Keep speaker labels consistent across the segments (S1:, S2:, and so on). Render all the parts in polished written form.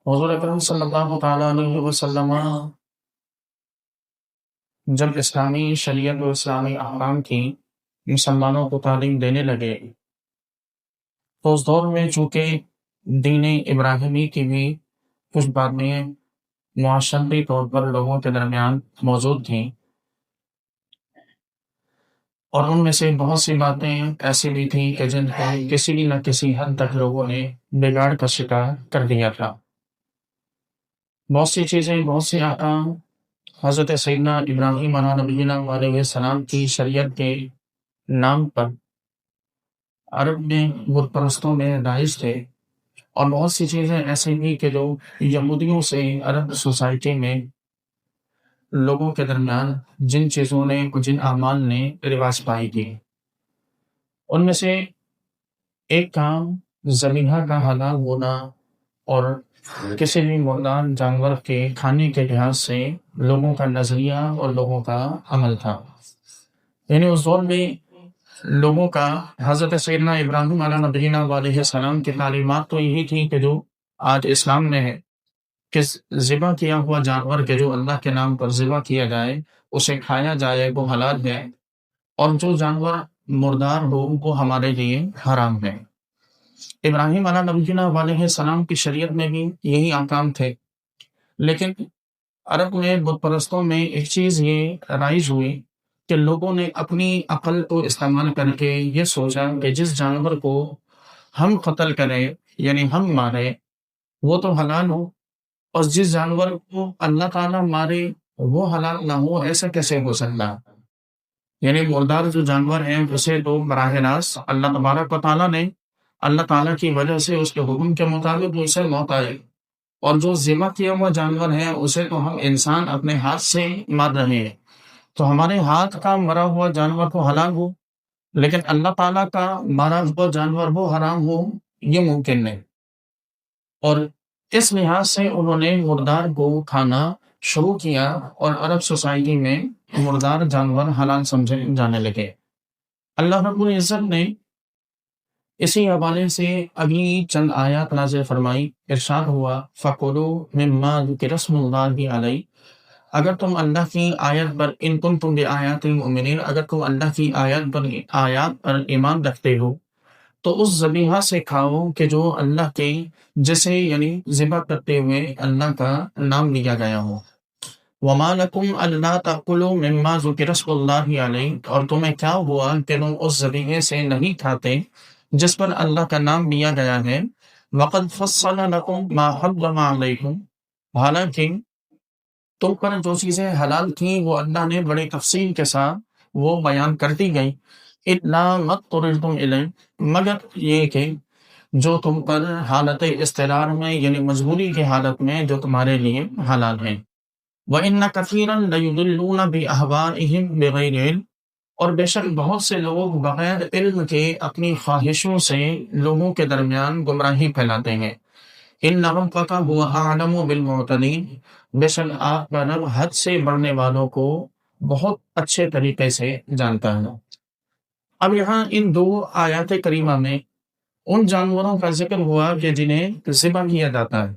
S1: حضور اکرم صلی اللہ تعالیٰ علیہ وسلم جب اسلامی شریعت و اسلامی احکام کی مسلمانوں کو تعلیم دینے لگے تو اس دور میں چونکہ دین ابراہیمی کی بھی کچھ باتیں معاشرتی طور پر لوگوں کے درمیان موجود تھیں، اور ان میں سے بہت سی باتیں ایسی بھی تھیں کہ جن کو کسی نہ کسی حد تک لوگوں نے بگاڑ کا شکار کر دیا تھا۔ بہت سی چیزیں، بہت سے احکام حضرت سیدنا ابراہیم علیہ نبینا علیہ السلام کی شریعت کے نام پر عرب میں بت پرستوں میں رائج تھے، اور بہت سی چیزیں ایسی بھی کہ جو یہودیوں سے عرب سوسائٹی میں لوگوں کے درمیان جن چیزوں نے، جن اعمال نے رواج پائی تھی، ان میں سے ایک کام ذبیحہ کا حلال ہونا اور کسی بھی مردار جانور کے کھانے کے لحاظ سے لوگوں کا نظریہ اور لوگوں کا عمل تھا۔ یعنی اس دور میں لوگوں کا حضرت سیدنا ابراہیم علیہ نبینا علیہ السلام کی تعلیمات تو یہی تھی کہ جو آج اسلام میں ہے کہ ذبح کیا ہوا جانور کے جو اللہ کے نام پر ذبح کیا جائے، اسے کھایا جائے، وہ حلال ہے، اور جو جانور مردار ہو وہ ہمارے لیے حرام ہے۔ ابراہیم علیہ نبینا علیہ السلام کی شریعت میں بھی یہی احکام تھے، لیکن عرب میں بت پرستوں میں ایک چیز یہ رائج ہوئی کہ لوگوں نے اپنی عقل کو استعمال کر کے یہ سوچا کہ جس جانور کو ہم قتل کریں، یعنی ہم مارے، وہ تو حلال ہو، اور جس جانور کو اللہ تعالیٰ مارے وہ حلال نہ ہو، ایسا کیسے ہو سکتا؟ یعنی مردار جو جانور ہیں اسے تو براہ راست اللہ تبارک و تعالیٰ نے، اللہ تعالیٰ کی وجہ سے اس کے حکم کے مطابق اسے موت آئے، اور جو ذبح کیا ہوا جانور ہے اسے تو ہم انسان اپنے ہاتھ سے مار رہے ہیں، تو ہمارے ہاتھ کا مرا ہوا جانور کو حلال ہو، لیکن اللہ تعالیٰ کا مارا ہوا جانور وہ حرام ہو، یہ ممکن نہیں۔ اور اس لحاظ سے انہوں نے مردار کو کھانا شروع کیا، اور عرب سوسائٹی میں مردار جانور حلال سمجھے جانے لگے۔ اللہ رب العزت نے اسی حوالے سے اگلی چند آیات نازل فرمائی، ارشاد ہوا فَكُلُوا مِمَّا ذُكِرَ اسْمُ اللَّهِ عَلَيْهِ، اگر تم اللہ کی آیت پر، ان کنتم بآیات المؤمنین، اگر تم اللہ کی آیات پر ایمان رکھتے ہو تو اس ذبیحہ سے کھاؤ کہ جو اللہ کے، جسے یعنی ذبح کرتے ہوئے اللہ کا نام لیا گیا ہو۔ وَمَا لَكُمْ أَلَّا تَأْكُلُوا مِمَّا ذُكِرَ اسْمُ اللَّهِ عَلَيْهِ، اور تمہیں کیا ہوا کہ تم اس ذبیحے سے نہیں کھاتے جس پر اللہ کا نام لیا گیا ہے۔ وَقَدْ فَصَّلَ لَكُمْ مَا حَرَّمَ عَلَيْكُمْ، حالانکہ تم پر جو چیزیں حلال تھیں وہ اللہ نے بڑی تفصیل کے ساتھ وہ بیان کر دی گئی، إِلَّا مَا اضْطُرِرْتُمْ إِلَيْهِ، مگر یہ کہ جو تم پر حالت اضطرار میں، یعنی مجبوری کی حالت میں جو تمہارے لیے حلال ہیں۔ وَإِنَّ كَثِيرًا لَيُضِلُّونَ بِأَهْوَائِهِمْ بِغَيْرِ عِلْمٍ، اور بے شک بہت سے لوگ بغیر علم کے اپنی خواہشوں سے لوگوں کے درمیان گمراہی پھیلاتے ہیں۔ إِنَّ رَبَّكَ هُوَ أَعْلَمُ بِالْمُعْتَدِينَ، بے شک آپ کا رب حد سے بڑھنے والوں کو بہت اچھے طریقے سے جانتا ہے۔ اب یہاں ان دو آیات کریمہ میں ان جانوروں کا ذکر ہوا کہ جنہیں ذبح کیا جاتا ہے۔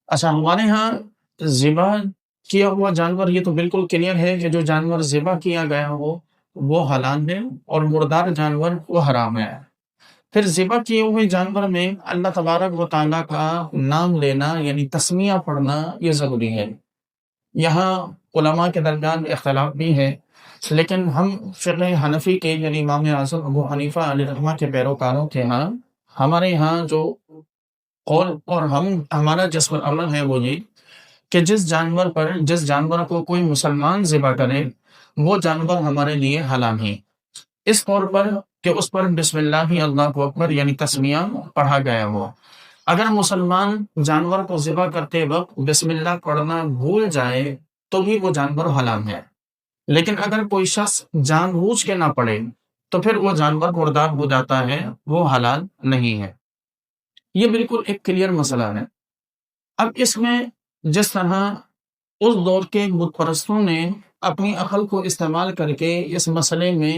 S1: اچھا، ہمارے ہاں ذبح کیا ہوا جانور یہ تو بالکل کلیئر ہے کہ جو جانور ذبح کیا گیا ہو وہ حلال ہے، اور مردار جانور وہ حرام ہے۔ پھر ذبح کیے ہوئے جانور میں اللہ تبارک و تعالیٰ کا نام لینا، یعنی تسمیہ پڑھنا، یہ ضروری ہے۔ یہاں علماء کے درمیان اختلاف بھی ہے، لیکن ہم فقہ حنفی کے، یعنی امام اعظم ابو حنیفہ علیہ رحمہ کے پیروکاروں کے ہاں، ہمارے یہاں جو قول اور ہمارا جس پر عمل ہے وہ یہ کہ جس جانور کو کوئی مسلمان ذبح کرے وہ جانور ہمارے لیے حلال ہیں، اس طور پر کہ اس پر بسم اللہ اللہ اکبر یعنی تسمیہ پڑھا گیا ہو۔ اگر مسلمان جانور کو ذبح کرتے وقت بسم اللہ پڑھنا بھول جائے تو بھی وہ جانور حلال ہے، لیکن اگر کوئی شخص جان بوجھ کے نہ پڑھے تو پھر وہ جانور مردار ہو جاتا ہے، وہ حلال نہیں ہے۔ یہ بالکل ایک کلیئر مسئلہ ہے۔ اب اس میں جس طرح اس دور کے بت پرستوں نے اپنی عقل کو استعمال کر کے اس مسئلے میں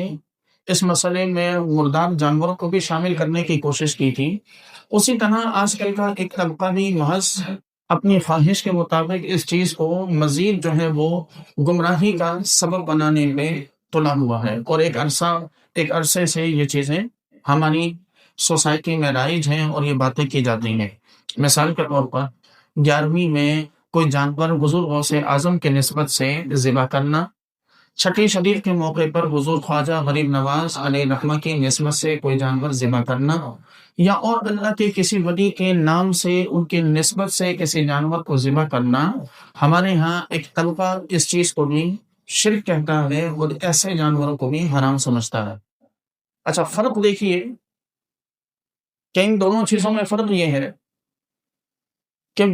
S1: اس مسئلے میں مردار جانوروں کو بھی شامل کرنے کی کوشش کی تھی، اسی طرح آج کل کا ایک طبقہ بھی محض اپنی خواہش کے مطابق اس چیز کو مزید جو ہے وہ گمراہی کا سبب بنانے میں تلا ہوا ہے، اور ایک عرصے سے یہ چیزیں ہماری سوسائٹی میں رائج ہیں اور یہ باتیں کی جاتی ہیں۔ مثال کے طور پر 11ویں میں کوئی جانور حضور غوث اعظم کے نسبت سے ذبح کرنا، چھٹی شریف کے موقع پر حضور خواجہ غریب نواز علیہ رحمہ کی نسبت سے کوئی جانور ذبح کرنا، یا اور اللہ کے کسی ولی کے نام سے ان کی نسبت سے کسی جانور کو ذبح کرنا، ہمارے ہاں ایک طبقہ اس چیز کو بھی شرک کہتا ہے اور ایسے جانوروں کو بھی حرام سمجھتا ہے۔ اچھا، فرق دیکھیے کہ ان دونوں چیزوں میں فرق یہ ہے کہ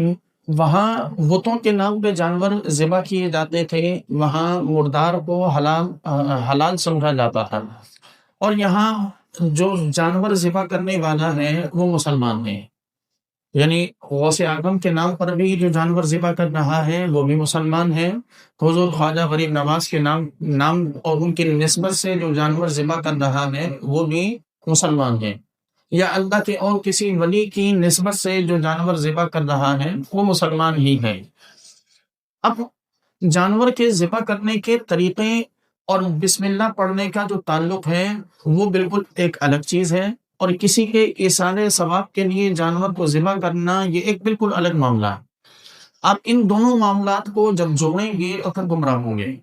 S1: وہاں بتوں کے نام پہ جانور ذبح کیے جاتے تھے، وہاں مردار کو حلال سمجھا جاتا تھا، اور یہاں جو جانور ذبح کرنے والا ہے وہ مسلمان ہے، یعنی غوث اعظم کے نام پر بھی جو جانور ذبح کر رہا ہے وہ بھی مسلمان ہے، حضور خواجہ غریب نواز کے نام اور ان کی نسبت سے جو جانور ذبح کر رہا ہے وہ بھی مسلمان ہے، یا اللہ کے اور کسی ولی کی نسبت سے جو جانور ذبح کر رہا ہے وہ مسلمان ہی ہے۔ اب جانور کے ذبح کرنے کے طریقے اور بسم اللہ پڑھنے کا جو تعلق ہے وہ بالکل ایک الگ چیز ہے، اور کسی کے ایصال ثواب کے لیے جانور کو ذبح کرنا یہ ایک بالکل الگ معاملہ ہے۔ آپ ان دونوں معاملات کو جب جوڑیں گے تو پھر گمراہ ہوں گے۔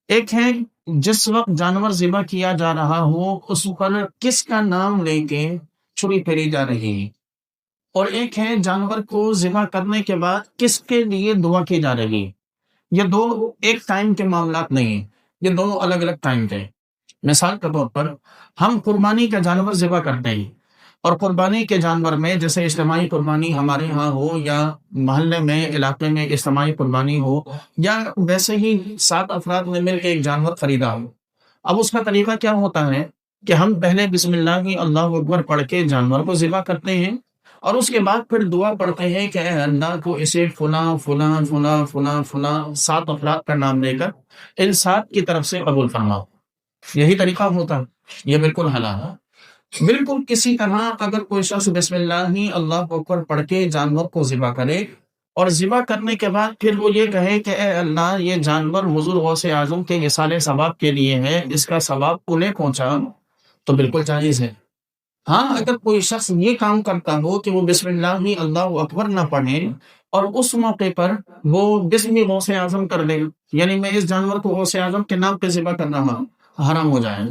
S1: ایک ہے جس وقت جانور ذبح کیا جا رہا ہو اس پر کس کا نام لے کے چھری پھیری جا رہی ہے، اور ایک ہے جانور کو ذبح کرنے کے بعد کس کے لیے دعا کی جا رہی ہے۔ یہ دو ایک ٹائم کے معاملات نہیں ہیں، یہ دونوں الگ الگ ٹائم تھے۔ مثال کے طور پر ہم قربانی کا جانور ذبح کرتے ہیں، اور قربانی کے جانور میں جیسے اجتماعی قربانی ہمارے ہاں ہو، یا محلے میں علاقے میں اجتماعی قربانی ہو، یا ویسے ہی 7 افراد نے مل کے ایک جانور خریدا ہو، اب اس کا طریقہ کیا ہوتا ہے کہ ہم پہلے بسم اللہ اللہ اکبر پڑھ کے جانور کو ذبح کرتے ہیں، اور اس کے بعد پھر دعا پڑھتے ہیں کہ اے اللہ کو اسے فلاں فلاں فلاں فلاں فلاں 7 افراد کا نام لے کر ان 7 کی طرف سے قبول فرماؤ۔ یہی طریقہ ہوتا ہے، یہ بالکل حلال ہے۔ بالکل کسی طرح اگر کوئی شخص بسم اللہ اللہ اکبر پڑھ کے جانور کو ذبح کرے، اور ذبح کرنے کے بعد پھر وہ یہ کہے کہ اے اللہ یہ جانور حضور غوث اعظم کے ایصال ثواب کے لیے ہے، اس کا ثواب انہیں پہنچا، تو بالکل جائز ہے۔ ہاں، اگر کوئی شخص یہ کام کرتا ہو کہ وہ بسم اللہ اللہ اکبر نہ پڑھے، اور اس موقع پر وہ بسم غوث اعظم کر دے، یعنی میں اس جانور کو غوث اعظم کے نام پہ ذبح کر رہا ہوں، حرام ہو جائے،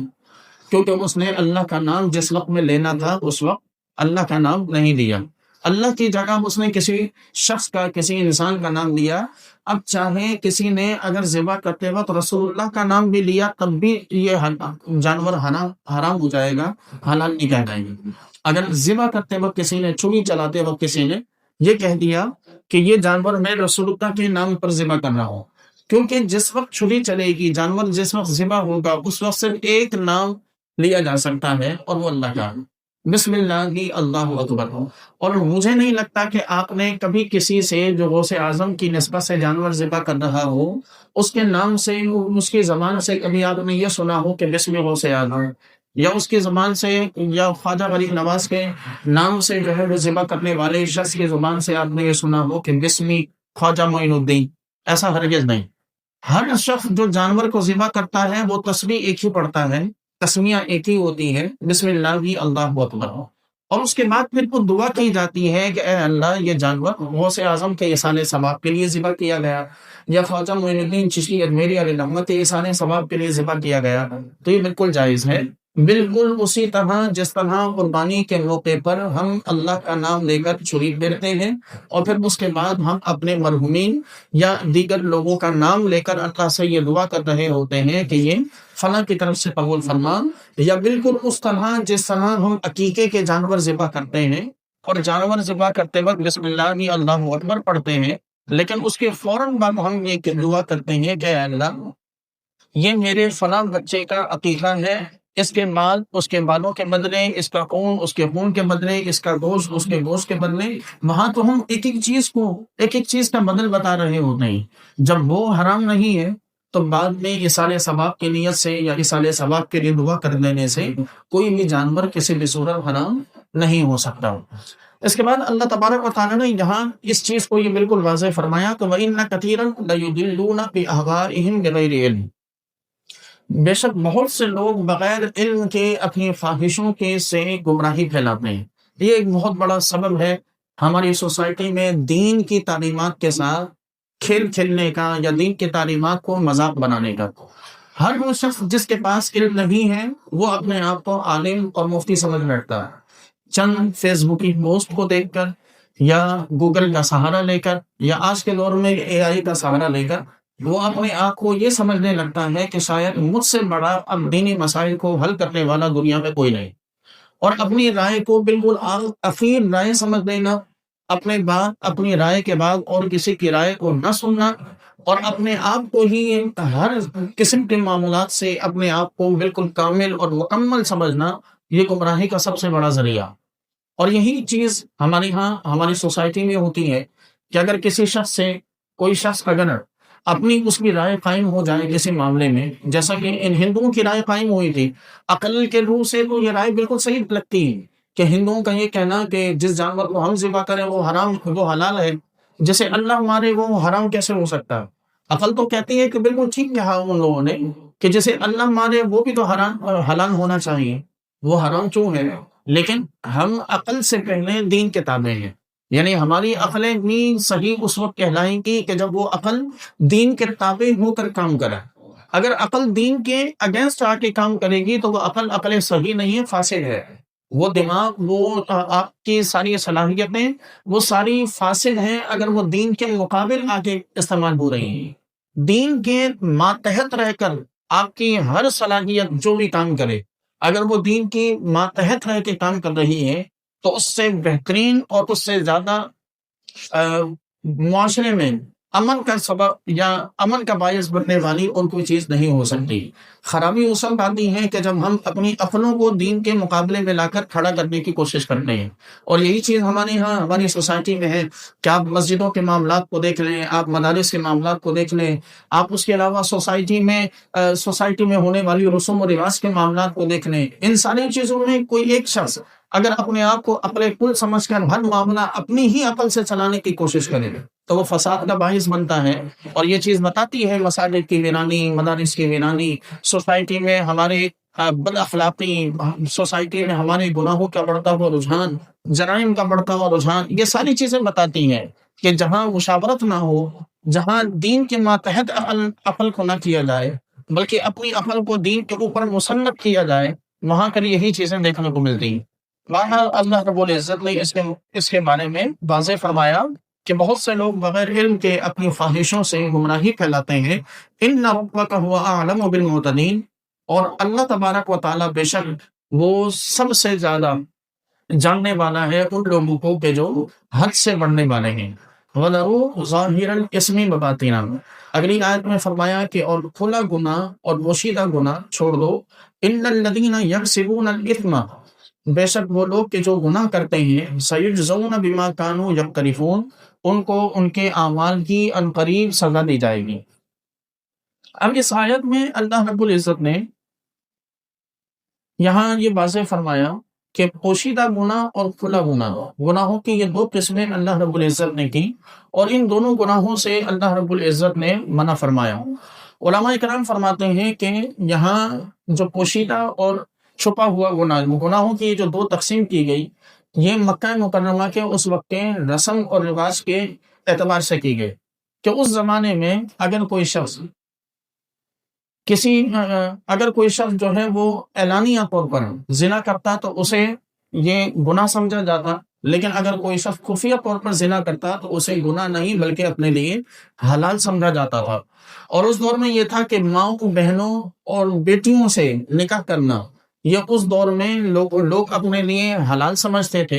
S1: کیونکہ اس نے اللہ کا نام جس وقت میں لینا تھا اس وقت اللہ کا نام نہیں لیا، اللہ کی جگہ اس نے کسی شخص کا، کسی انسان کا نام لیا۔ اب چاہے کسی نے اگر ذبح کرتے وقت رسول اللہ کا نام بھی لیا تب بھی یہ جانور حرام ہو جائے گا، حلال نہیں کہہ جائے گا۔ اگر ذبح کرتے وقت کسی نے، چھری چلاتے وقت کسی نے یہ کہہ دیا کہ یہ جانور میں رسول اللہ کے نام پر ذبح کر رہا ہوں، کیونکہ جس وقت چھری چلے گی، جانور جس وقت ذبح ہوگا اس وقت صرف ایک نام لیا جا سکتا ہے، اور وہ اللہ کا، بسم اللہ اللہ اکبر۔ اور مجھے نہیں لگتا کہ آپ نے کبھی کسی سے جو غوث اعظم کی نسبت سے جانور ذبح کر رہا ہو اس کے نام سے، اس کی زبان سے کبھی آپ نے یہ سنا ہو کہ بسم غوث اعظم، یا اس کی زبان سے، یا خواجہ غریب نواز کے نام سے جو ہے وہ ذبح کرنے والے شخص کی زبان سے آپ نے یہ سنا ہو کہ بسم خواجہ معین الدین، ایسا ہرگز نہیں۔ ہر شخص جو جانور کو ذبح کرتا ہے وہ تسبیح ایک ہی پڑھتا ہے، تسمیہ ایک ہی ہوتی ہے، بسم اللہ اللہ اکبر، اور اس کے بعد پھر وہ دعا کی جاتی ہے کہ اے اللہ یہ جانور غوث اعظم کے ایصال ثواب کے لیے ذبح کیا گیا، یا خواجہ معین الدین چشتی اجمیری علیہ رحمہ کے ایصال ثواب کے لیے ذبح کیا گیا، تو یہ بالکل جائز ہے۔ بالکل اسی طرح جس طرح قربانی کے موقع پر ہم اللہ کا نام لے کر چھری پھیرتے ہیں، اور پھر اس کے بعد ہم اپنے مرحومین یا دیگر لوگوں کا نام لے کر اللہ سے یہ دعا کر رہے ہوتے ہیں کہ یہ فلاں کی طرف سے قبول فرما، یا بالکل اس طرح جس طرح ہم عقیقے کے جانور ذبح کرتے ہیں، اور جانور ذبح کرتے وقت بسم اللہ اللہ اکبر پڑھتے ہیں، لیکن اس کے فوراً بعد ہم یہ دعا کرتے ہیں کہ اے اللہ یہ میرے فلاں بچے کا عقیقہ ہے، اس کے مال اس کے بالوں کے بدلے، اس کا خون اس کے خون کے بدلے، اس کا گوشت اس کے گوشت کے بدلے، وہاں تو ہم ایک ایک چیز کا بدل بتا رہے ہوتے ہیں۔ جب وہ حرام نہیں ہے تو بعد میں ایصال ثواب کی نیت سے یا ایصال ثواب کے لیے دعا کر لینے سے کوئی بھی جانور کسی بھی صورت حرام نہیں ہو سکتا۔ اس کے بعد اللہ تبارک و تعالیٰ نے یہاں اس چیز کو یہ بالکل واضح فرمایا کہ وَإِنَّ كَثِيرًا لَيُضِلُّونَ بِأَهْوَائِهِمْ بِغَيْرِ علم، بے شک بہت سے لوگ بغیر علم کے اپنی خواہشوں کے سے گمراہی پھیلاتے ہیں۔ یہ ایک بہت بڑا سبب ہے ہماری سوسائٹی میں دین کی تعلیمات کے ساتھ کھیل کھیلنے کا یا دین کی تعلیمات کو مذاق بنانے کا۔ ہر وہ شخص جس کے پاس علم نہیں ہے وہ اپنے آپ کو عالم اور مفتی سمجھ بیٹھتا ہے، چند فیس بک کی پوسٹ کو دیکھ کر یا گوگل کا سہارا لے کر یا آج کے دور میں اے آئی کا سہارا لے کر وہ اپنے آپ کو یہ سمجھنے لگتا ہے کہ شاید مجھ سے بڑا اب دینی مسائل کو حل کرنے والا دنیا میں کوئی نہیں، اور اپنی رائے کو بالکل اخیر رائے سمجھ لینا، اپنی رائے کے بعد اور کسی کی رائے کو نہ سننا، اور اپنے آپ کو ہی ہر قسم کے معاملات سے اپنے آپ کو بالکل کامل اور مکمل سمجھنا، یہ گمراہی کا سب سے بڑا ذریعہ۔ اور یہی چیز ہماری سوسائٹی میں ہوتی ہے کہ اگر کسی شخص سے کوئی شخص اگر اپنی اس کی رائے قائم ہو جائے کسی معاملے میں، جیسا کہ ان ہندوؤں کی رائے قائم ہوئی تھی، عقل کے روح سے تو یہ رائے بالکل صحیح لگتی ہے کہ ہندوؤں کا یہ کہنا کہ جس جانور کو ہم ذبح کریں وہ حلال ہے، جسے اللہ مارے وہ حرام کیسے ہو سکتا ہے؟ عقل تو کہتی ہے کہ بالکل ٹھیک کہا ان لوگوں نے کہ جسے اللہ مارے وہ بھی تو حلال ہونا چاہیے، وہ حرام کیوں ہے؟ لیکن ہم عقل سے پہلے دین کے تابع ہیں، یعنی ہماری عقلیں بھی صحیح اس وقت کہلائیں گی کہ جب وہ عقل دین کے تابع ہو کر کام کرے۔ اگر عقل دین کے اگینسٹ آ کے کام کرے گی تو وہ عقل صحیح نہیں ہے، فاسد ہے۔ وہ دماغ، وہ آپ کی ساری صلاحیتیں وہ ساری فاسد ہیں اگر وہ دین کے مقابل آ کے استعمال ہو رہی ہیں۔ دین کے ماتحت رہ کر آپ کی ہر صلاحیت جو بھی کام کرے، اگر وہ دین کی ماتحت رہ کے کام کر رہی ہے تو اس سے بہترین اور اس سے زیادہ معاشرے میں امن کا سبب یا امن کا باعث بننے والی اور کوئی چیز نہیں ہو سکتی۔ خرابی اس وقت آتی ہے کہ جب ہم اپنی عقلوں کو دین کے مقابلے میں لا کر کھڑا کرنے کی کوشش کرتے ہیں، اور یہی چیز ہماری سوسائٹی میں ہے کہ آپ مسجدوں کے معاملات کو دیکھ لیں، آپ مدارس کے معاملات کو دیکھ لیں، آپ اس کے علاوہ سوسائٹی میں ہونے والی رسوم و رواج کے معاملات کو دیکھ لیں۔ ان ساری چیزوں میں کوئی ایک شخص اگر اپنے آپ کو عقل کل سمجھ کر ہر معاملہ اپنی ہی عقل سے چلانے کی کوشش کرے تو وہ فساد کا باعث بنتا ہے، اور یہ چیز بتاتی ہے مساجد کی ویرانی، مدارس کی ویرانی، سوسائٹی میں ہمارے بد اخلاقی، سوسائٹی میں ہمارے گناہوں کا بڑھتا ہوا رجحان، جرائم کا بڑھتا ہوا رجحان، یہ ساری چیزیں بتاتی ہیں کہ جہاں مشاورت نہ ہو، جہاں دین کے ماتحت عقل کو نہ کیا جائے بلکہ اپنی عقل کو دین کے اوپر مسلط کیا جائے، وہاں پر یہی چیزیں دیکھنے کو ملتی ہیں۔ بہرحال اللہ رب العزت نے اس کے بارے میں واضح فرمایا کہ بہت سے لوگ بغیر علم کے اپنی خواہشوں سے گمراہی پھیلاتے ہیں۔ ان ربک هو اعلم بالمعتدین، اور اللہ تبارک و تعالیٰ بے شک وہ سب سے زیادہ جاننے والا ہے ان لوگوں کو کہ جو حد سے بڑھنے والے ہیں۔ وَذَرُوا ظَاهِرَ الْإِثْمِ وَبَاطِنَهُ، اگلی آیت میں فرمایا کہ اور کھلا گناہ اور پوشیدہ گناہ چھوڑ دو۔ إِنَّ الَّذِينَ يَكْسِبُونَ الْإِثْمَ، بے شک وہ لوگ کہ جو گناہ کرتے ہیں، سَيُجْزَوْنَ بِمَا كَانُوا يَقْتَرِفُونَ، ان کو ان کے اعمال کی عنقریب سزا دی جائے گی۔ اب اس آیت میں اللہ رب العزت نے یہاں یہ واضح فرمایا کہ پوشیدہ گناہ اور کھلا گناہوں کی یہ دو قسمیں اللہ رب العزت نے کی، اور ان دونوں گناہوں سے اللہ رب العزت نے منع فرمایا۔ علماء کرام فرماتے ہیں کہ یہاں جو پوشیدہ اور چھپا ہوا گناہوں کی جو دو تقسیم کی گئی، یہ مکہ مکرمہ کے اس وقت کے رسم اور رواج کے اعتبار سے کی گئی کہ اس زمانے میں اگر کوئی شخص جو ہے وہ اعلانیہ طور پر زنا کرتا تو اسے یہ گناہ سمجھا جاتا، لیکن اگر کوئی شخص خفیہ طور پر زنا کرتا تو اسے گناہ نہیں بلکہ اپنے لیے حلال سمجھا جاتا تھا۔ اور اس دور میں یہ تھا کہ ماؤں، بہنوں اور بیٹیوں سے نکاح کرنا یہ اس دور میں لوگ اپنے لیے حلال سمجھتے تھے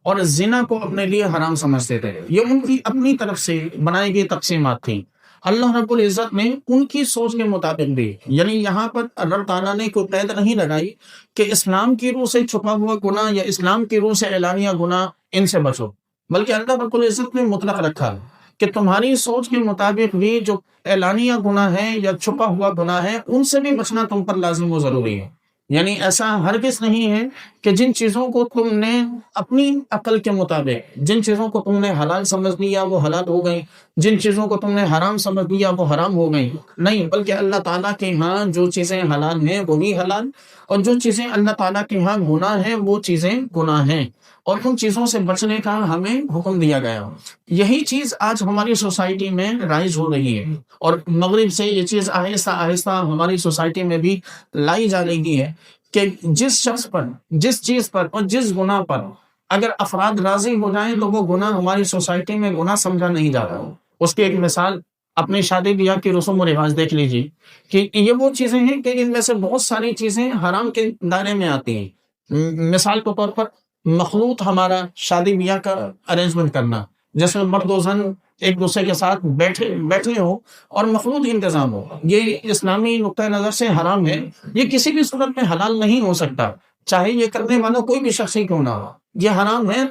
S1: اور زنا کو اپنے لیے حرام سمجھتے تھے۔ یہ ان کی اپنی طرف سے بنائی گئی تقسیمات تھیں۔ اللہ رب العزت نے ان کی سوچ کے مطابق بھی، یعنی یہاں پر اللہ تعالیٰ نے کوئی قید نہیں لگائی کہ اسلام کی روح سے چھپا ہوا گناہ یا اسلام کی روح سے اعلانیہ گناہ ان سے بچو، بلکہ اللہ رب العزت نے مطلق رکھا کہ تمہاری سوچ کے مطابق بھی جو اعلانیہ گناہ ہے یا چھپا ہوا گناہ ہے ان سے بھی بچنا تم پر لازم و ضروری ہے. یعنی ایسا ہرگز نہیں ہے کہ جن چیزوں کو تم نے اپنی عقل کے مطابق، جن چیزوں کو تم نے حلال سمجھ لیا وہ حلال ہو گئی، جن چیزوں کو تم نے حرام سمجھ لیا وہ حرام ہو گئی. نہیں، بلکہ اللہ تعالیٰ کے ہاں جو چیزیں حلال ہیں وہی حلال، اور جو چیزیں اللہ تعالیٰ کے ہاں گناہ ہیں وہ چیزیں گناہ ہیں، اور ان چیزوں سے بچنے کا ہمیں حکم دیا گیا. یہی چیز آج ہماری سوسائٹی میں رائج ہو رہی ہے، اور مغرب سے یہ چیز آہستہ آہستہ ہماری سوسائٹی میں بھی لائی جا رہی ہے کہ جس شخص پر، جس چیز پر اور جس گناہ پر اگر افراد راضی ہو جائیں تو وہ گناہ ہماری سوسائٹی میں گناہ سمجھا نہیں جاتا. اس کی ایک مثال اپنی شادی بیاہ کی رسوم و رواج دیکھ لیجیے کہ یہ وہ چیزیں ہیں کہ ان میں سے بہت ساری چیزیں حرام کے دائرے میں آتی ہیں. مثال کے طور پر مخلوط ہمارا شادی بیاہ کا ارینجمنٹ کرنا، جیسے مرد و زن ایک دوسرے کے ساتھ بیٹھے ہو اور مخلوط انتظام ہو، یہ اسلامی نقطۂ نظر سے حرام ہے. یہ کسی بھی صورت میں حلال نہیں ہو سکتا، چاہے یہ کرنے والا کوئی بھی شخص ہی کیوں نہ ہو. یہ حرام ہے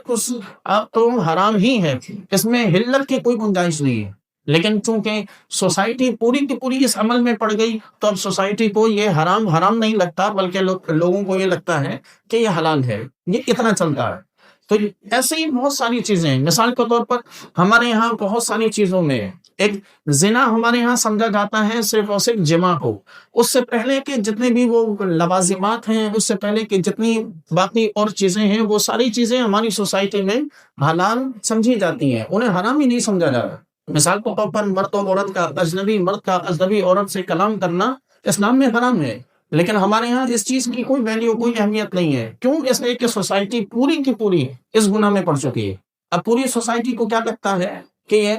S1: تو حرام ہی ہے، اس میں حلت کی کوئی گنجائش نہیں ہے. لیکن چونکہ سوسائٹی پوری کی پوری اس عمل میں پڑ گئی تو اب سوسائٹی کو یہ حرام نہیں لگتا، بلکہ لوگوں کو یہ لگتا ہے کہ یہ حلال ہے. یہ اتنا چلتا ہے. تو ایسے ہی بہت ساری چیزیں ہیں. مثال کے طور پر ہمارے یہاں بہت ساری چیزوں میں ایک زنا ہمارے یہاں سمجھا جاتا ہے صرف اور صرف جماع کو. اس سے پہلے کے جتنے بھی وہ لوازمات ہیں، اس سے پہلے کی جتنی باقی اور چیزیں ہیں، وہ ساری چیزیں ہماری سوسائٹی میں حلال سمجھی جاتی ہیں، انہیں حرام ہی نہیں سمجھا جاتا. مثال کے طور پر مرد و عورت کا، اجنبی مرد کا اجنبی عورت سے کلام کرنا اسلام میں حرام ہے، لیکن ہمارے ہاں اس چیز کی کوئی ویلیو، کوئی اہمیت نہیں ہے. کیوں؟ اس لیے کہ سوسائٹی پوری کی پوری اس گناہ میں پڑ چکی ہے. اب پوری سوسائٹی کو کیا لگتا ہے کہ یہ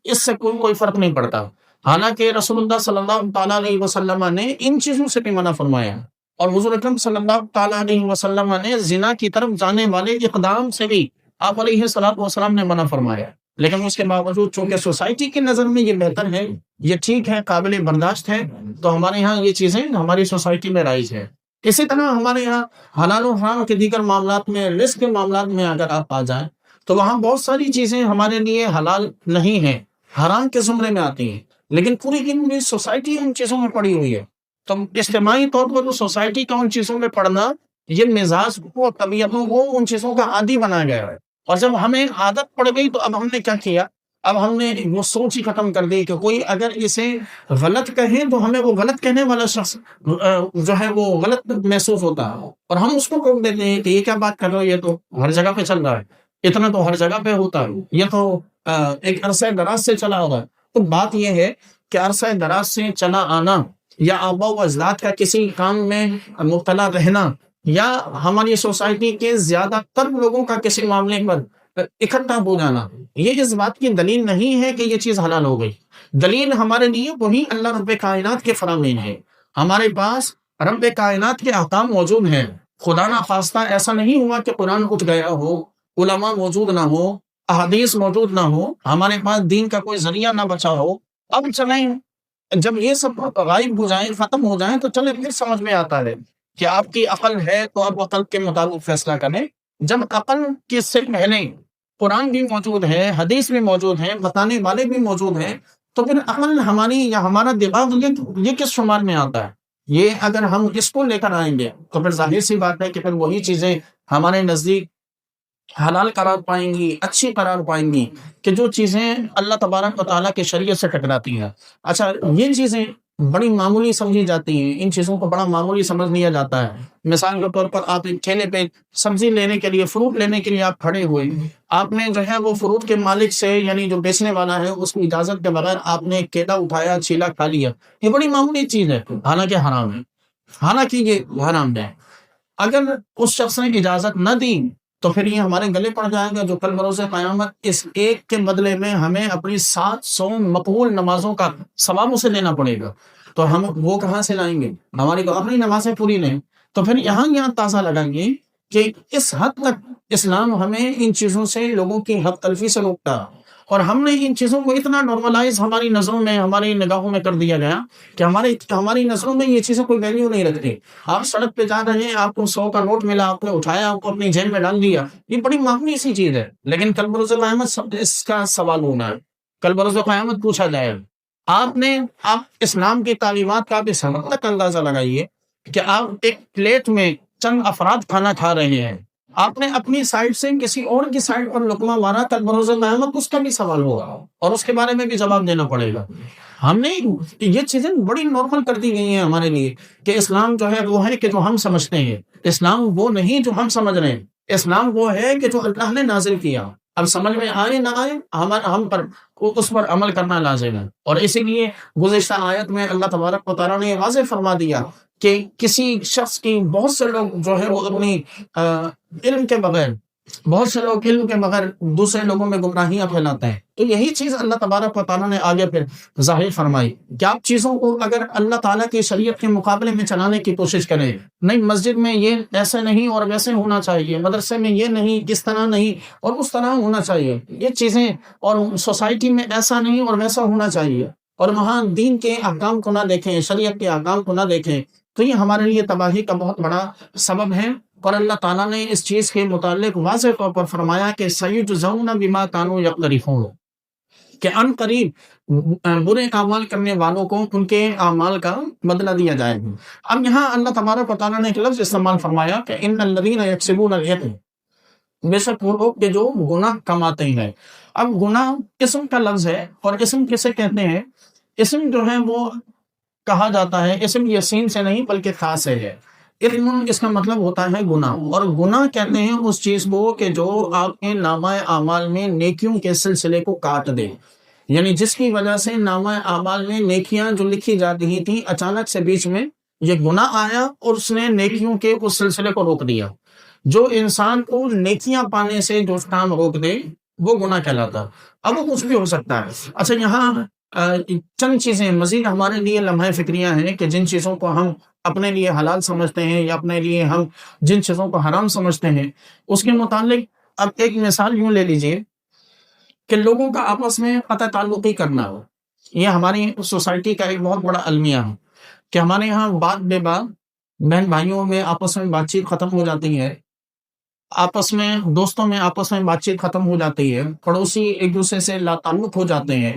S1: اس سے کوئی فرق نہیں پڑتا، حالانکہ رسول اللہ صلی اللہ تعالیٰ علیہ وسلم نے ان چیزوں سے بھی منع فرمایا، اور حضور اکرم صلی اللہ تعالیٰ علیہ وسلم نے زنا کی طرف جانے والے اقدام سے بھی آپ علیہ الصلوۃ والسلام نے منع فرمایا. لیکن اس کے باوجود چونکہ سوسائٹی کی نظر میں یہ بہتر ہے، یہ ٹھیک ہے، قابل برداشت ہے، تو ہمارے یہاں یہ چیزیں ہماری سوسائٹی میں رائج ہے. اسی طرح ہمارے یہاں حلال و حرام کے دیگر معاملات میں، رزق کے معاملات میں اگر آپ آ جائیں تو وہاں بہت ساری چیزیں ہمارے لیے حلال نہیں ہیں، حرام کے زمرے میں آتی ہیں، لیکن پوری کی پوری سوسائٹی ان چیزوں میں پڑی ہوئی ہے. تو اجتماعی طور پر تو سوسائٹی کا ان چیزوں میں پڑنا، یہ مزاج کو، طبیعتوں کو ان چیزوں کا عادی بنا گیا ہے. اور جب ہمیں عادت پڑ گئی تو اب ہم نے کیا کیا؟ اب ہم نے وہ سوچ ہی ختم کر دی کہ کوئی اگر اسے غلط کہے تو ہمیں وہ غلط کہنے والا شخص جو ہے وہ غلط محسوس ہوتا ہے، اور ہم اس کو روک دیتے ہیں کہ یہ کیا بات کر رہے ہو، یہ تو ہر جگہ پہ چل رہا ہے، اتنا تو ہر جگہ پہ ہوتا ہے، یہ تو ایک عرصہ دراز سے چلا ہوگا. تو بات یہ ہے کہ عرصہ دراز سے چلا آنا، یا آباء و اجداد کا کسی کام میں مبتلا رہنا، یا ہماری سوسائٹی کے زیادہ تر لوگوں کا کسی معاملے پر اکٹھا ہو جانا، یہ اس بات کی دلیل نہیں ہے کہ یہ چیز حلال ہو گئی. دلیل ہمارے لیے وہی اللہ رب کائنات کے فرامین ہے. ہمارے پاس رب کائنات کے احکام موجود ہیں. خدا نہ خواستہ ایسا نہیں ہوا کہ قرآن اٹھ گیا ہو، علماء موجود نہ ہو، احادیث موجود نہ ہو، ہمارے پاس دین کا کوئی ذریعہ نہ بچا ہو. اب چلیں، جب یہ سب غائب ہو جائیں، ختم ہو جائیں، تو چلیں پھر سمجھ میں آتا ہے کہ آپ کی عقل ہے تو آپ عقل کے مطابق فیصلہ کریں. جب عقل کے سے پہلے قرآن بھی موجود ہے، حدیث بھی موجود ہے، بتانے والے بھی موجود ہیں، تو پھر عقل ہماری یا ہمارا دماغ یہ کس شمار میں آتا ہے؟ یہ اگر ہم اس کو لے کر آئیں گے تو پھر ظاہر سی بات ہے کہ پھر وہی چیزیں ہمارے نزدیک حلال قرار پائیں گی، اچھی قرار پائیں گی، کہ جو چیزیں اللہ تبارک و تعالیٰ کے شریعت سے ٹکراتی ہیں. اچھا، یہ چیزیں بڑی معمولی سمجھی جاتی ہیں، ان چیزوں کو بڑا معمولی سمجھ لیا جاتا ہے. مثال کے طور پر آپ ایک ٹھیلے پہ سبزی لینے کے لیے، فروٹ لینے کے لیے آپ کھڑے ہوئے، آپ نے جو ہے وہ فروٹ کے مالک سے، یعنی جو بیچنے والا ہے، اس کی اجازت کے بغیر آپ نے ایک کیلا اٹھایا، چھیلا، کھا لیا. یہ بڑی معمولی چیز ہے، حالانکہ حرام ہے، حالانکہ یہ حرام ہے. اگر اس شخص نے اجازت نہ دی تو پھر یہ ہمارے گلے پڑ جائے گا، جو کل بروز قیامت اس ایک کے بدلے میں ہمیں اپنی 700 مقبول نمازوں کا ثواب اسے دینا پڑے گا. تو ہم وہ کہاں سے لائیں گے؟ ہماری تو اپنی نمازیں پوری نہیں. تو پھر یہاں تازہ لگائیں گے کہ اس حد تک اسلام ہمیں ان چیزوں سے، لوگوں کی حق تلفی سے روکتا، اور ہم نے ان چیزوں کو اتنا نارملائز ہماری نظروں میں، ہماری نگاہوں میں کر دیا گیا کہ ہماری نظروں میں یہ چیزیں کوئی ویلیو نہیں رکھتی. آپ سڑک پہ جا رہے ہیں، آپ کو 100 کا نوٹ ملا، آپ نے اٹھایا، آپ کو اپنی جیب میں ڈال دیا، یہ بڑی معمولی سی چیز ہے، لیکن کل بروز قیامت اس کا سوال ہونا ہے. کل بروز قیامت پوچھا جائے گا۔ آپ اسلام کی تعلیمات کا بھی سبق تک اندازہ لگائیے کہ آپ ایک پلیٹ میں چند افراد کھانا کھا رہے ہیں، آپ نے اپنی سائڈ سے کسی اور کی سائڈ پر لقمہ مارا، کل بروز قیامت اس کا بھی سوال ہوگا اور اس کے بارے میں بھی جواب دینا پڑے گا۔ ہم نے یہ چیزیں بڑی نارمل کر دی گئی ہیں ہمارے لیے کہ اسلام جو ہے وہ ہے کہ جو ہم سمجھتے ہیں، اسلام وہ نہیں جو ہم سمجھ رہے ہیں، اسلام وہ ہے کہ جو اللہ نے نازل کیا۔ اب سمجھ میں آئے نہ آئے ہم پر اس پر عمل کرنا لازم ہے، اور اسی لیے گزشتہ آیت میں اللہ تبارک و تعالیٰ نے واضح فرما دیا کہ کسی شخص کی بہت سے لوگ جو ہے وہ اپنی علم کے بغیر، بہت سے لوگ علم کے بغیر دوسرے لوگوں میں گمراہیاں پھیلاتے ہیں۔ تو یہی چیز اللہ تبارک و تعالیٰ نے آگے پھر ظاہر فرمائی کہ آپ چیزوں کو اگر اللہ تعالیٰ کی شریعت کے مقابلے میں چلانے کی کوشش کریں، نہیں مسجد میں یہ ایسے نہیں اور ویسے ہونا چاہیے، مدرسے میں یہ نہیں، اس طرح نہیں اور اس طرح ہونا چاہیے، یہ چیزیں، اور سوسائٹی میں ایسا نہیں اور ویسا ہونا چاہیے، اور وہاں دین کے احکام کو نہ دیکھیں، شریعت کے احکام کو نہ دیکھیں، تو یہ ہمارے لیے تباہی کا بہت بڑا سبب ہے۔ اور اللہ تعالیٰ نے اس چیز کے متعلق واضح طور پر فرمایا کہ سَيُجْزَوْنَ بِمَا كَانُوا يَقْتَرِفُونَ، کہ ان قریب برے اعمال کرنے والوں کو ان کے اعمال کا بدلہ دیا جائے گا۔ اب یہاں اللہ تبارک و تعالیٰ نے ایک لفظ استعمال فرمایا کہ ان الذین یکسبون الاثم، بے شک وہ لوگ کہ جو گناہ کماتے ہیں۔ اب گناہ اسم کا لفظ ہے، اور اسم کسے کہتے ہیں؟ اسم جو ہے وہ کہا جاتا ہے، اسم یہ سین سے نہیں بلکہ تھا سے ہے۔ اثم اس کا مطلب ہوتا ہے گناہ، اور گناہ کہتے ہیں اس چیز کو کہ جو آپ کے نامہ اعمال میں نیکیوں کے سلسلے کو کاٹ دے، یعنی جس کی وجہ سے نامہ اعمال میں نیکیاں جو لکھی جاتی تھیں اچانک سے بیچ میں یہ گناہ آیا اور اس نے نیکیوں کے اس سلسلے کو روک دیا۔ جو انسان کو نیکیاں پانے سے جو کام روک دے وہ گناہ کہلاتا۔ اب وہ کچھ بھی ہو سکتا ہے۔ اچھا، یہاں چند چیزیں مزید ہمارے لیے لمحہ فکریاں ہیں کہ جن چیزوں کو ہم اپنے لیے حلال سمجھتے ہیں یا اپنے لیے ہم جن چیزوں کو حرام سمجھتے ہیں، اس کے متعلق اب ایک مثال یوں لے لیجئے کہ لوگوں کا آپس میں قطع تعلقی کرنا ہو، یہ ہماری سوسائٹی کا ایک بہت بڑا المیہ ہے کہ ہمارے یہاں بات بے بات بہن بھائیوں میں آپس میں بات چیت ختم ہو جاتی ہے، آپس میں دوستوں میں آپس میں بات چیت ختم ہو جاتی ہے، پڑوسی ایک دوسرے سے لا تعلق ہو جاتے ہیں،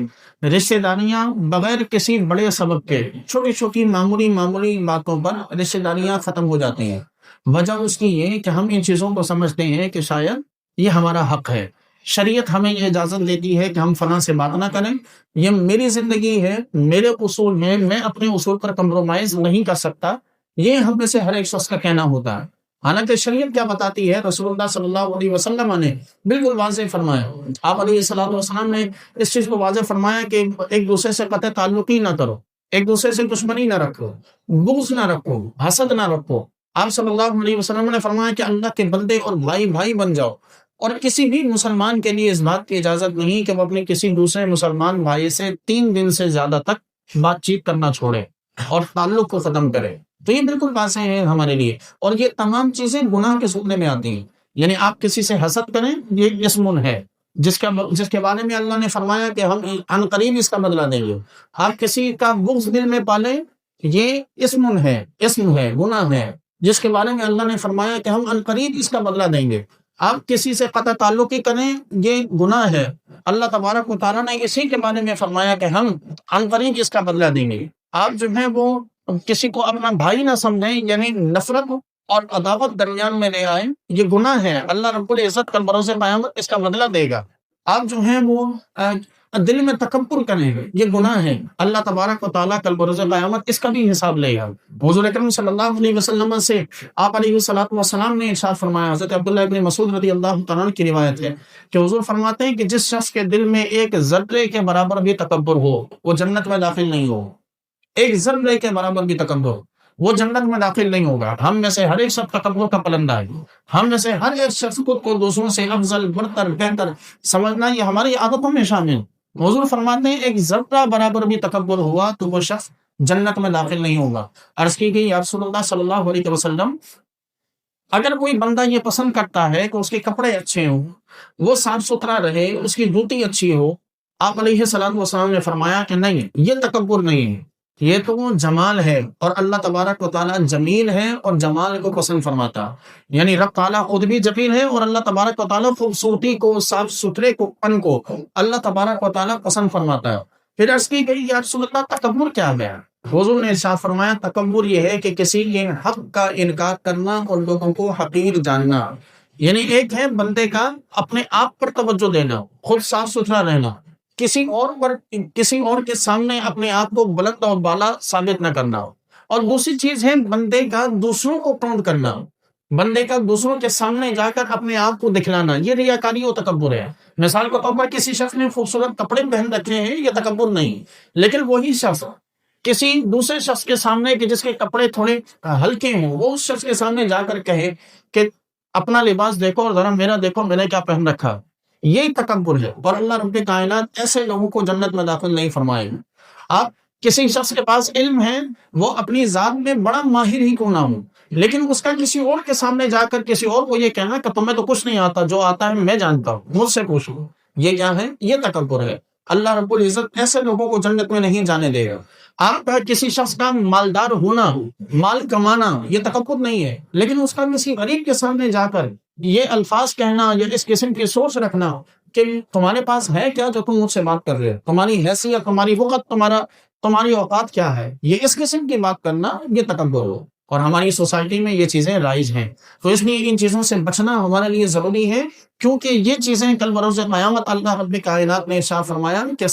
S1: رشتہ داریاں بغیر کسی بڑے سبب کے چھوٹی چھوٹی معمولی باتوں پر رشتہ داریاں ختم ہو جاتی ہیں۔ وجہ اس کی یہ کہ ہم ان چیزوں کو سمجھتے ہیں کہ شاید یہ ہمارا حق ہے، شریعت ہمیں یہ اجازت دیتی ہے کہ ہم فلاں سے بات نہ کریں، یہ میری زندگی ہے، میرے اصول ہیں، میں اپنے اصول پر کمپرومائز نہیں کر سکتا، یہ ہم میں سے ہر ایک شخص کا کہنا ہوتا ہے۔ حالانکہ شریعت کیا بتاتی ہے؟ رسول اللہ صلی اللہ علیہ وسلم نے بالکل واضح فرمایا، آپ علیہ الصلوۃ والسلام نے اس چیز کو واضح فرمایا کہ ایک دوسرے سے قطع تعلقی نہ کرو، ایک دوسرے سے دشمنی نہ رکھو، بغض نہ رکھو، حسد نہ رکھو۔ آپ صلی اللہ علیہ وسلم نے فرمایا کہ اللہ کے بندے اور بھائی بن جاؤ، اور کسی بھی مسلمان کے لیے اس بات کی اجازت نہیں کہ وہ اپنے کسی دوسرے مسلمان بھائی سے 3 دن سے زیادہ تک بات چیت کرنا چھوڑے اور تعلق کو ختم کرے۔ تو یہ بالکل واضح ہے ہمارے لیے، اور یہ تمام چیزیں گناہ کے سونے میں آتی ہیں۔ یعنی آپ کسی سے حسد کریں، یہ اسم ہے جس کے بارے میں اللہ نے فرمایا کہ ہم عن قریب اس کا بدلہ دیں گے۔ آپ کسی کا بغض دل میں پالیں، یہ اسم ہے، گناہ ہے، جس کے بارے میں اللہ نے فرمایا کہ ہم عن قریب اس کا بدلہ دیں گے۔ آپ کسی سے قطع تعلقی کریں، یہ گناہ ہے، اللہ تبارک و تعالیٰ نے اسی کے بارے میں فرمایا کہ ہم عن قریب اس کا بدلہ دیں گے۔ آپ جو ہے وہ کسی کو اپنا بھائی نہ سمجھیں، یعنی نفرت اور عداوت درمیان میں لے آئیں، یہ گناہ ہے، اللہ رب العزت کل بروز قیامت اس کا بدلہ دے گا۔ آپ جو ہیں وہ دل میں تکبر کریں، یہ گناہ ہے، اللہ تبارک و تعالیٰ کل بروز قیامت اس کا بھی حساب لے گا۔ حضور اکرم صلی اللہ علیہ وسلم سے آپ علیہ الصلوۃ والسلام نے ارشاد فرمایا، حضرت عبداللہ ابن مسعود رضی اللہ تعالیٰ عنہ کی روایت ہے کہ حضور فرماتے ہیں کہ جس شخص کے دل میں ایک ذرے کے برابر بھی تکبر ہو وہ جنت میں داخل نہیں ہو، ایک ذرے کے برابر بھی تکبر وہ جنت میں داخل نہیں ہوگا۔ ہم میں سے ہر ایک شخص تکبر کا پلندہ ہے، ہم میں سے ہر ایک شخص کو دوسروں سے افضل، برتر، بہتر سمجھنا یہ ہماری عادتوں میں شامل۔ حضور فرماتے ہیں ایک ذرہ برابر بھی تکبر ہوا تو وہ شخص جنت میں داخل نہیں ہوگا۔ عرض کی گئی یا رسول اللہ صلی اللہ علیہ وسلم، اگر کوئی بندہ یہ پسند کرتا ہے کہ اس کے کپڑے اچھے ہوں، وہ صاف ستھرا رہے، اس کی جوتی اچھی ہو، آپ علیہ الصلوۃ والسلام نے فرمایا کہ نہیں، یہ تکبر نہیں ہے، یہ تو وہ جمال ہے، اور اللہ تبارک و تعالیٰ جمیل ہے اور جمال کو پسند فرماتا، یعنی رب تعالیٰ خود بھی جمیل ہے، اور اللہ تبارک و تعالیٰ خوبصورتی کو، صاف ستھرے کو، پن کو اللہ تبارک و تعالیٰ پسند فرماتا ہے۔ پھر عرض کی گئی یا رسول اللہ تکبر کیا ہے؟ حضور نے ارشاد فرمایا تکبر یہ ہے کہ کسی کے حق کا انکار کرنا اور لوگوں کو حقیر جاننا، یعنی ایک ہے بندے کا اپنے آپ پر توجہ دینا، خود صاف ستھرا رہنا، کسی اور کے سامنے اپنے آپ کو بلند اور بالا ثابت نہ کرنا، اور دوسری چیز ہے بندے کا دوسروں کو پراؤڈ کرنا، بندے کا دوسروں کے سامنے جا کر اپنے آپ کو دکھلانا، یہ ریاکاری و تکبر ہے۔ مثال کے طور پر کسی شخص نے خوبصورت کپڑے پہن رکھے ہیں، یہ تکبر نہیں، لیکن وہی شخص کسی دوسرے شخص کے سامنے کہ جس کے کپڑے تھوڑے ہلکے ہوں، وہ اس شخص کے سامنے جا کر کہے کہ اپنا لباس دیکھو اور ذرا میرا دیکھو، میں نے کیا پہن رکھا، یہ تکبر ہے، اور اللہ رب کائنات ایسے لوگوں کو جنت میں داخل نہیں فرمائے گا۔ آپ کسی شخص کے پاس علم ہے، وہ اپنی ذات میں بڑا ماہر ہی کیوں نہ ہو، لیکن اس کا کسی اور کے سامنے جا کر کسی اور کو یہ کہنا کہ تمہیں تو کچھ نہیں آتا، جو آتا ہے میں جانتا ہوں، مجھ سے پوچھو، یہ کیا ہے؟ یہ تکبر ہے۔ اللہ رب العزت ایسے لوگوں کو جنت میں نہیں جانے دے گا۔ آپ کا کسی شخص کا مالدار ہونا، مال کمانا، یہ تکبر نہیں ہے، لیکن اس کا کسی غریب کے سامنے جا کر یہ الفاظ کہنا یا اس قسم کی سوچ رکھنا کہ تمہارے پاس ہے کیا جو تم مجھ سے بات کر رہے ہو، تمہاری حیثیت، تمہاری وقت، تمہاری اوقات کیا ہے، یہ اس قسم کی بات کرنا، یہ تکبر ہو، اور ہماری سوسائٹی میں یہ چیزیں رائج ہیں۔ تو اس لیے ان چیزوں سے بچنا ہمارے لیے ضروری ہے، کیونکہ یہ چیزیں کل بروز قیامت اللہ رب کائنات نے ارشاد فرمایا کہ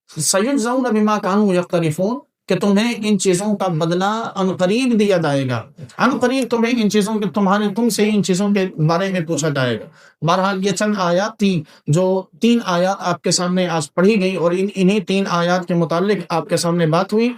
S1: سیجزون بما کانوا یختلفون، کہ تمہیں ان چیزوں کا بدلہ عنقریب دیا جائے گا، عنقریب تمہیں ان چیزوں کے تم سے ان چیزوں کے بارے میں پوچھا جائے گا۔ بہرحال یہ چند آیات تھی جو 3 آیات آپ کے سامنے آج پڑھی گئی، اور انہی 3 آیات کے متعلق آپ کے سامنے بات ہوئی۔